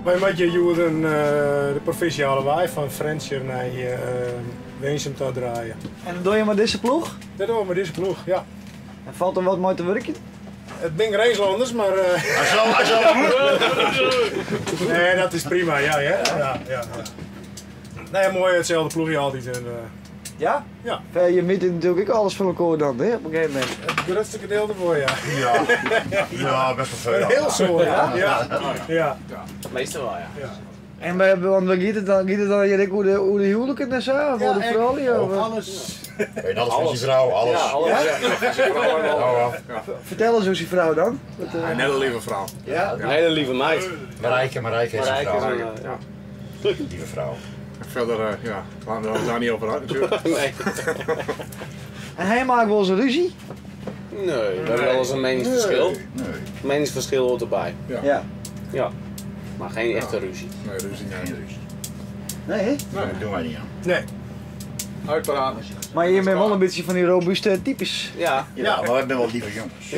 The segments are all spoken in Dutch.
Wij maken Joden de provinciale waai van Frensje naar Wensum te draaien. En dat doe je met deze ploeg? Dat doen we met deze ploeg, ja. En valt er wat mooi te werken? Het ben Rijnslanders, maar... Nee, dat is prima, ja. Nee, mooi, hetzelfde ploegje altijd. En, ja? Ja. Je meet natuurlijk ook alles van elkaar dan, hè, op een gegeven moment. Het grootste gedeelte voor, ja. Ja, best wel veel. Heel zo, ja. Meestal wel, ja. En want giet het dan hoe de huwelijken en zo, voor de vrouwen? Alles. Alles voor die vrouw, alles. Ja, alles. Vertel eens hoe is die vrouw dan? Een hele lieve vrouw. Ja? Een hele lieve meid. Marijke is een vrouw. Ja. Lieve vrouw. Verder, laten we het daar niet over uit natuurlijk. Nee. En hij maakt wel eens een ruzie? Nee, we hebben wel eens een meningsverschil. Nee. Meningsverschil hoort erbij. Ja. Ja. Maar geen echte ruzie. Nee, ruzie niet. Nee, hè? Nee, dat doen wij niet aan. Nee. Uitpraten. Maar je bent wel een beetje van die robuuste types. Ja. Ja, maar we hebben wel lieve jongens.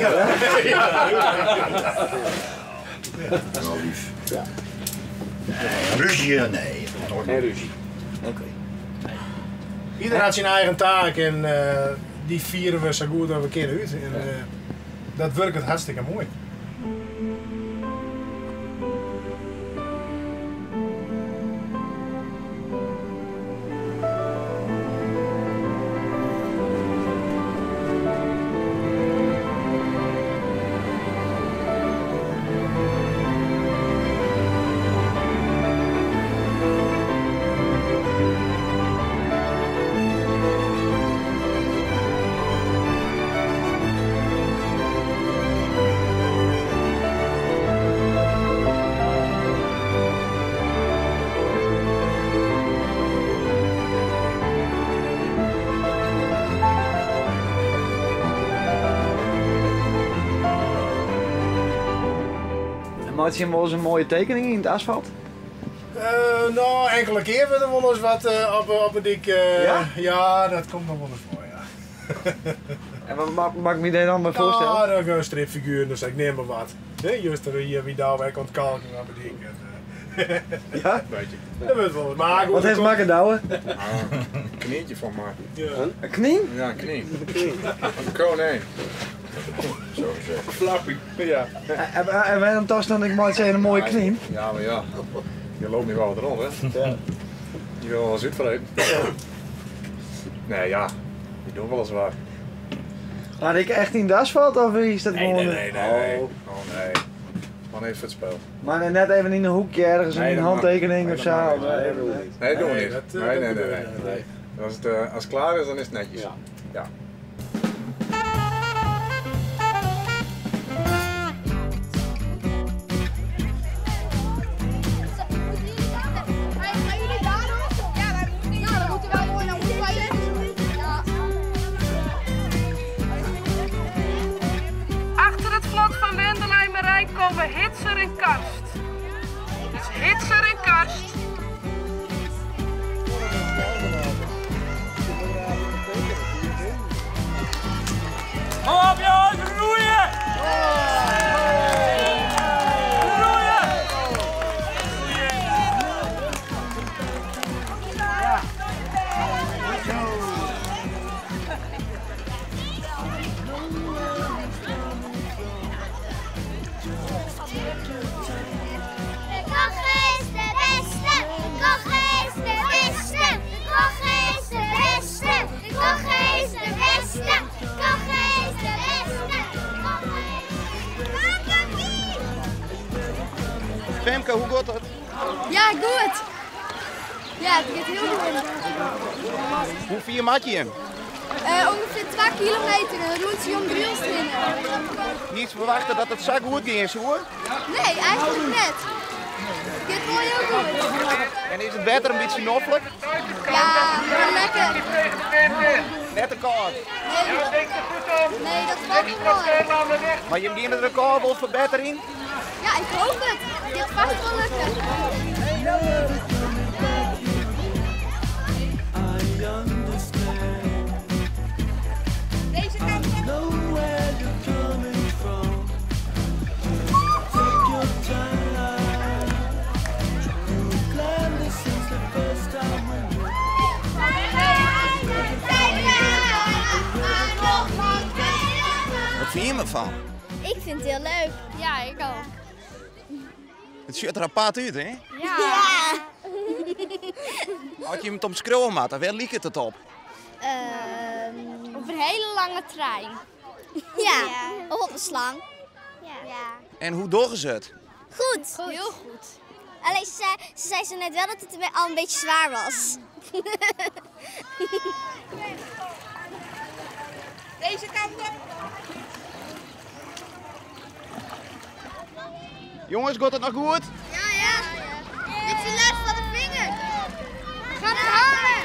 Wel lief. Ja. Ruzie, nee. Geen ruzie. Oké. Iedereen had zijn eigen taak en die vieren we zo goed als we kunnen uit. En dat werkt het hartstikke mooi. Maakt je wel eens een mooie tekening in het asfalt? Nou, enkele keer we er wel eens wat op een dik. Ja? Ja, dat komt nog wel eens voor, ja. En wat mag ik me daar dan bij voorstellen? Ja, dan een stripfiguur, dus ik neem maar wat. Nee, juist er hier wie daar weg komt kalken op een ding. Ja? Beetje. Dat weet wel. Maar goed, Wat heeft Makker douwen? Een knietje van maar. Ja. Een knie? Ja, een knie. Een konijn. Zo gezegd. Flappie. Ja. En wij dan thuis dan ik maar zeggen een mooie knie. Ja, maar ja. Je loopt niet wel wat rond, hè? Ja. Je wil wel eens uitvreten. Nee, ja. Die doen wel eens waar. Laat ik echt in het asfalt of is dat gewoon... Nee. Oh nee. Man heeft het spel. Maar net even in een hoekje ergens Nee, een dat handtekening mag. of Nee, zo. dat mag niet. Nee, dat doen we Nee, niet. dat, Nee. Als het klaar is, dan is het netjes. Ja. Ja. Gaan jullie daarop? Ja, dan moeten wij gewoon naar Oekraïne. Ja. Achter het vlot van Wendelheimerij komen Hitser en Karst. Dus Hitser en Karst. Kom jongens, roeien! Roeien! Koch is de beste! Koch is de beste! Koch is de beste! Koch is de beste! Koch is de beste! Femke, hoe gaat het? Ja, goed. Ja, het gaat heel goed. Hoe vier maak je hem? Ongeveer 2 kilometer en dan doet hij om 3 uur trainen. Niet verwachten dat het zo goed is hoor. Nee, eigenlijk net. Het gaat wel heel goed. En is het beter een beetje noffelijk? Ja, maar lekker. Net een kaart. Nee, dat valt niet mooi. Maar je begint het record wel verbetering? Ja, ik hoop het. Het gaat vast wel lukken. Deze kant op. van? Ik vind het heel leuk. Ja, ik ook. Het ziet er apart uit, hè? Ja. Had je hem op schreeuwen maat, waar liep het op? Op een hele lange trein. Ja, of op een slang. Ja. En hoe doen ze het? Goed. Heel goed. Alleen ze zei zo net wel dat het al een beetje zwaar was. Deze kant op. Jongens, gaat het nog goed? Ja. Beetje last van de vinger. Gaat het halen.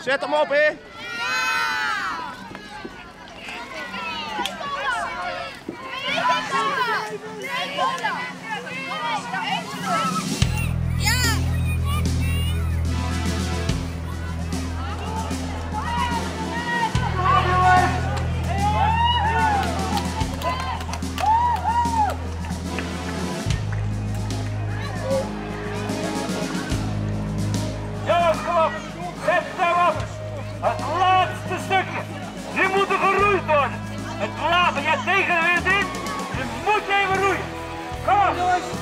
Zet hem op, hè? Jongens, kom op. Zet hem op. Het laatste stukje. Je moet er geroeid worden. Het water, je tegen de wind in. Je moet even roeien. Kom op.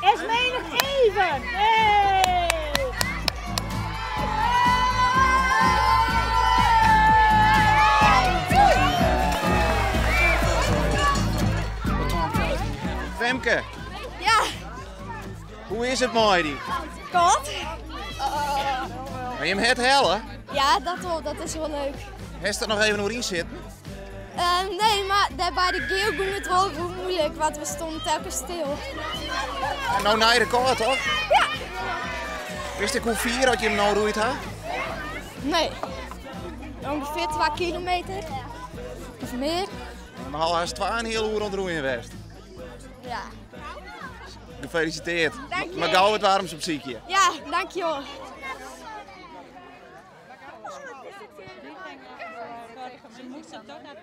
Esmee nog even. Hey. Femke, Ja, hoe is het mooi die? kot. Wil je hem het hellen? Ja, dat is wel leuk. Heeft er nog even hoe in zitten? Nee, maar daar bij de geel ging het wel moeilijk, want we stonden telkens stil. En nou naar de koord, toch? Ja. Wist ik hoe vier had je hem nou roeit, hè? Nee. Ongeveer 2 kilometer. Of meer. Maar al is 2 een hele uur aan het roeien geweest. Ja. Gefeliciteerd. Dank je. Maar gauw het warms op ziekje. Ja, dankjewel. Ze moesten toch naar